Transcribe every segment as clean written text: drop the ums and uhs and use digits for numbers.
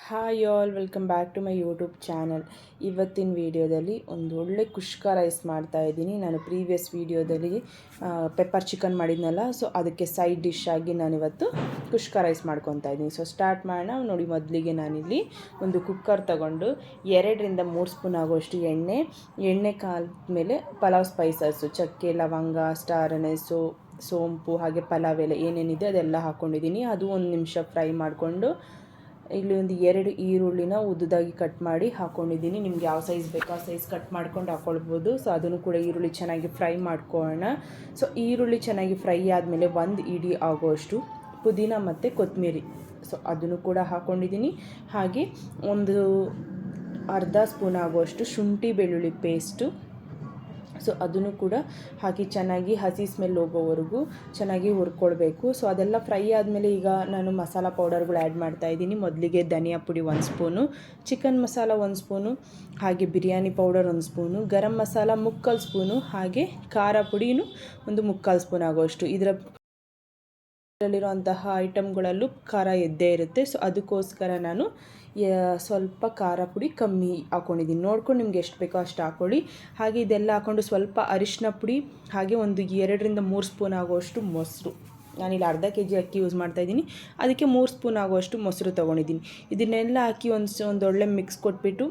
Hi all, welcome back to my YouTube channel. ಇವತ್ತಿನ ವೀಡಿಯೋದಲ್ಲಿ ಒಂದು ಒಳ್ಳೆ ಕುಷ್ಕ ರೈಸ್ ಮಾಡ್ತಾ ಇದ್ದೀನಿ. ನಾನು ಪ್ರೀವಿಯಸ್ ವೀಡಿಯೋದಲ್ಲಿ ಪೆಪ್ಪರ್ ಚಿಕನ್ ಮಾಡಿದ್ನಲ್ಲ, ಸೊ ಅದಕ್ಕೆ ಸೈಡ್ ಡಿಶ್ ಆಗಿ ನಾನಿವತ್ತು ಕುಷ್ಕ ರೈಸ್ ಮಾಡ್ಕೊತಾ ಇದ್ದೀನಿ. ಸೊ ಸ್ಟಾರ್ಟ್ ಮಾಡೋಣ. ನೋಡಿ, ಮೊದಲಿಗೆ ನಾನಿಲ್ಲಿ ಒಂದು ಕುಕ್ಕರ್ ತಗೊಂಡು 2ರಿಂದ 3 ಸ್ಪೂನ್ ಆಗುವಷ್ಟು ಎಣ್ಣೆ ಕಾದ್ಮೇಲೆ ಪಲಾವ್ ಸ್ಪೈಸಸ್ಸು, ಚಕ್ಕೆ, ಲವಂಗ, ಸ್ಟಾರ್ ಅನೇಸು, ಸೋಂಪು, ಹಾಗೆ ಪಲಾವ್ ಎಲೆ ಏನೇನಿದೆ ಅದೆಲ್ಲ ಹಾಕ್ಕೊಂಡಿದ್ದೀನಿ. ಅದು 1 ನಿಮಿಷ ಫ್ರೈ ಮಾಡಿಕೊಂಡು ಇಲ್ಲಿ ಒಂದು 2 ಈರುಳ್ಳಿನ ಉದ್ದದಾಗಿ ಕಟ್ ಮಾಡಿ ಹಾಕ್ಕೊಂಡಿದ್ದೀನಿ. ನಿಮ್ಗೆ ಯಾವ ಸೈಜ್ ಬೇಕೋ ಆ ಸೈಜ್ ಕಟ್ ಮಾಡ್ಕೊಂಡು ಹಾಕ್ಕೊಳ್ಬೋದು. ಸೊ ಅದನ್ನು ಕೂಡ ಈರುಳ್ಳಿ ಚೆನ್ನಾಗಿ ಫ್ರೈ ಮಾಡ್ಕೊಳ್ಳೋಣ. ಸೊ ಈರುಳ್ಳಿ ಚೆನ್ನಾಗಿ ಫ್ರೈ ಆದಮೇಲೆ 1 ಇಡಿ ಆಗೋಷ್ಟು ಪುದೀನ ಮತ್ತು ಕೊತ್ತಂಬರಿ, ಸೊ ಅದನ್ನು ಕೂಡ ಹಾಕ್ಕೊಂಡಿದ್ದೀನಿ. ಹಾಗೆ ಒಂದು ಅರ್ಧ ಸ್ಪೂನ್ ಆಗುವಷ್ಟು ಶುಂಠಿ ಬೆಳ್ಳುಳ್ಳಿ ಪೇಸ್ಟು, ಸೊ ಅದನ್ನು ಕೂಡ ಹಾಕಿ ಚೆನ್ನಾಗಿ ಹಸಿ ಸ್ಮೆಲ್ ಹೋಗೋವರೆಗೂ ಚೆನ್ನಾಗಿ ಹುರ್ಕೊಳ್ಬೇಕು. ಸೊ ಅದೆಲ್ಲ ಫ್ರೈ ಆದಮೇಲೆ ಈಗ ನಾನು ಮಸಾಲ ಪೌಡರ್ಗಳು ಆ್ಯಡ್ ಮಾಡ್ತಾಯಿದ್ದೀನಿ. ಮೊದಲಿಗೆ ಧನಿಯಾ ಪುಡಿ 1 ಸ್ಪೂನು, ಚಿಕನ್ ಮಸಾಲ 1 ಸ್ಪೂನು, ಹಾಗೆ biryani powder 1 spoon, garam masala 3/4 spoon, ಹಾಗೆ ಖಾರ ಪುಡಿನೂ ಒಂದು 3/4 ಸ್ಪೂನ್ ಆಗೋಷ್ಟು. ಇದರಲ್ಲಿರುವಂತಹ ಐಟಮ್ಗಳಲ್ಲೂ ಖಾರ ಎದ್ದೇ ಇರುತ್ತೆ. ಸೊ ಅದಕ್ಕೋಸ್ಕರ ನಾನು ಸ್ವಲ್ಪ ಖಾರ ಪುಡಿ ಕಮ್ಮಿ ಹಾಕ್ಕೊಂಡಿದ್ದೀನಿ. ನೋಡ್ಕೊಂಡು ನಿಮ್ಗೆ ಎಷ್ಟು ಬೇಕೋ ಅಷ್ಟು ಹಾಕ್ಕೊಳ್ಳಿ. ಹಾಗೆ ಇದೆಲ್ಲ ಹಾಕ್ಕೊಂಡು ಸ್ವಲ್ಪ ಅರಿಶಿನ ಪುಡಿ, ಹಾಗೆ ಒಂದು 2ರಿಂದ 3 ಸ್ಪೂನ್ ಆಗುವಷ್ಟು ಮೊಸರು. ನಾನಿಲ್ಲಿ ಅರ್ಧ kg ಅಕ್ಕಿ ಯೂಸ್ ಮಾಡ್ತಾಯಿದ್ದೀನಿ, ಅದಕ್ಕೆ 3 ಸ್ಪೂನ್ ಆಗುವಷ್ಟು ಮೊಸರು ತೊಗೊಂಡಿದ್ದೀನಿ. ಇದನ್ನೆಲ್ಲ ಹಾಕಿ ಒಂದೊಳ್ಳೆ ಮಿಕ್ಸ್ ಕೊಟ್ಬಿಟ್ಟು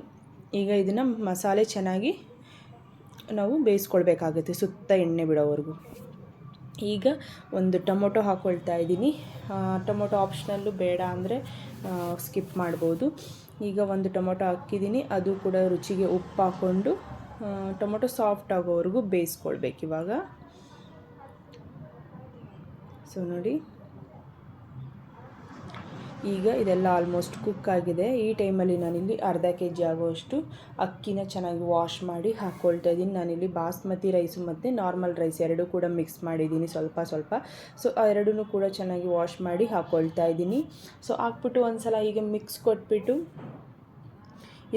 ಈಗ ಇದನ್ನು ಮಸಾಲೆ ಚೆನ್ನಾಗಿ ನಾವು ಬೇಯಿಸ್ಕೊಳ್ಬೇಕಾಗುತ್ತೆ, ಸುತ್ತ ಎಣ್ಣೆ ಬಿಡೋವರೆಗೂ. ಈಗ ಒಂದು ಟೊಮೊಟೊ ಹಾಕ್ಕೊಳ್ತಾ ಇದ್ದೀನಿ. ಟೊಮೊಟೊ ಆಪ್ಷನಲ್ಲು, ಬೇಡ ಅಂದರೆ ಸ್ಕಿಪ್ ಮಾಡ್ಬೋದು. ಈಗ ಒಂದು ಟೊಮೊಟೊ ಹಾಕಿದ್ದೀನಿ, ಅದು ಕೂಡ ರುಚಿಗೆ ಉಪ್ಪು ಹಾಕ್ಕೊಂಡು ಟೊಮೊಟೊ ಸಾಫ್ಟ್ ಆಗೋವರೆಗೂ ಬೇಯಿಸ್ಕೊಳ್ಬೇಕು ಇವಾಗ. ಸೊ ನೋಡಿ, ಈಗ ಇದೆಲ್ಲ ಆಲ್ಮೋಸ್ಟ್ ಕುಕ್ ಆಗಿದೆ. ಈ ಟೈಮಲ್ಲಿ ನಾನಿಲ್ಲಿ ಅರ್ಧ kg ಆಗುವಷ್ಟು ಅಕ್ಕಿನ ಚೆನ್ನಾಗಿ ವಾಶ್ ಮಾಡಿ ಹಾಕ್ಕೊಳ್ತಾ ಇದ್ದೀನಿ. ನಾನಿಲ್ಲಿ ಬಾಸ್ಮತಿ ರೈಸು ಮತ್ತು ನಾರ್ಮಲ್ ರೈಸ್ ಎರಡೂ ಕೂಡ ಮಿಕ್ಸ್ ಮಾಡಿದ್ದೀನಿ ಸ್ವಲ್ಪ. ಸೊ ಆ ಎರಡೂ ಕೂಡ ಚೆನ್ನಾಗಿ ವಾಶ್ ಮಾಡಿ ಹಾಕ್ಕೊಳ್ತಾ ಇದ್ದೀನಿ. ಸೊ ಹಾಕ್ಬಿಟ್ಟು ಒಂದು ಸಲ ಈಗ ಮಿಕ್ಸ್ ಕೊಟ್ಬಿಟ್ಟು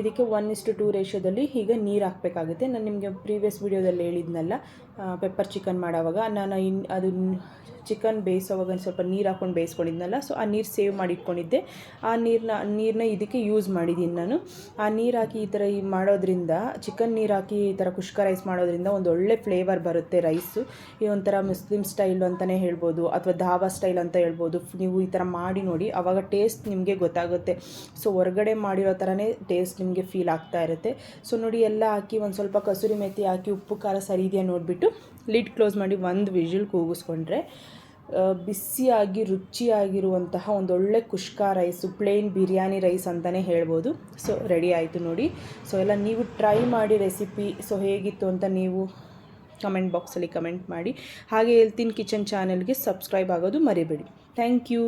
ಇದಕ್ಕೆ 1:2 ರೇಷಿಯೋದಲ್ಲಿ ಈಗ ನೀರು ಹಾಕಬೇಕಾಗುತ್ತೆ. ನಾನು ನಿಮಗೆ ಪ್ರೀವಿಯಸ್ ವೀಡಿಯೋದಲ್ಲಿ ಹೇಳಿದ್ನಲ್ಲ, ಪೆಪ್ಪರ್ ಚಿಕನ್ ಮಾಡೋವಾಗ ನಾನು ಅದು ಚಿಕನ್ ಬೇಯಿಸೋವಾಗ ಸ್ವಲ್ಪ ನೀರು ಹಾಕ್ಕೊಂಡು ಬೇಯಿಸ್ಕೊಂಡಿದ್ನಲ್ಲ, ಸೊ ಆ ನೀರು ಸೇವ್ ಮಾಡಿ ಇಟ್ಕೊಂಡಿದ್ದೆ. ಆ ನೀರನ್ನ ಇದಕ್ಕೆ ಯೂಸ್ ಮಾಡಿದ್ದೀನಿ ನಾನು. ಆ ನೀರು ಹಾಕಿ ಈ ಥರ ಮಾಡೋದ್ರಿಂದ, ಚಿಕನ್ ನೀರು ಹಾಕಿ ಈ ಥರ ಕುಷ್ಕ ರೈಸ್ ಮಾಡೋದ್ರಿಂದ ಒಂದು ಒಳ್ಳೆ ಫ್ಲೇವರ್ ಬರುತ್ತೆ ರೈಸು. ಈ ಒಂಥರ ಮುಸ್ಲಿಮ್ ಸ್ಟೈಲ್ ಅಂತಲೇ ಹೇಳ್ಬೋದು, ಅಥವಾ ಧಾಬಾ ಸ್ಟೈಲ್ ಅಂತ ಹೇಳ್ಬೋದು. ನೀವು ಈ ಥರ ಮಾಡಿ ನೋಡಿ, ಆವಾಗ ಟೇಸ್ಟ್ ನಿಮಗೆ ಗೊತ್ತಾಗುತ್ತೆ. ಸೊ ಹೊರಗಡೆ ಮಾಡಿರೋ ಥರನೇ ಟೇಸ್ಟ್ ನಿಮಗೆ ಫೀಲ್ ಆಗ್ತಾ ಇರುತ್ತೆ. ಸೊ ನೋಡಿ, ಎಲ್ಲ ಹಾಕಿ ಒಂದು ಸ್ವಲ್ಪ ಕಸೂರಿ ಮೆಥಿ ಹಾಕಿ ಉಪ್ಪು ಖಾರ ಸರಿ ಇದೆಯಾ ನೋಡಿಬಿಟ್ಟು ಲಿಡ್ ಕ್ಲೋಸ್ ಮಾಡಿ 1 ವಿಷಲ್ ಕೂಗಿಸ್ಕೊಂಡ್ರೆ ಬಿಸಿಯಾಗಿ ರುಚಿಯಾಗಿರುವಂತಹ ಒಂದೊಳ್ಳೆ ಕುಷ್ಕ ರೈಸು, ಪ್ಲೇನ್ ಬಿರಿಯಾನಿ ರೈಸ್ ಅಂತಲೇ ಹೇಳ್ಬೋದು. ಸೊ ರೆಡಿ ಆಯಿತು ನೋಡಿ. ಸೊ ಎಲ್ಲ ನೀವು ಟ್ರೈ ಮಾಡಿ ರೆಸಿಪಿ. ಸೊ ಹೇಗಿತ್ತು ಅಂತ ನೀವು ಕಮೆಂಟ್ ಬಾಕ್ಸಲ್ಲಿ ಕಮೆಂಟ್ ಮಾಡಿ. ಹಾಗೆ ಹೆಲ್ತ್ ಇನ್ ಕಿಚನ್ ಚಾನಲ್ಗೆ ಸಬ್ಸ್ಕ್ರೈಬ್ ಆಗೋದು ಮರಿಬೇಡಿ. Thank you.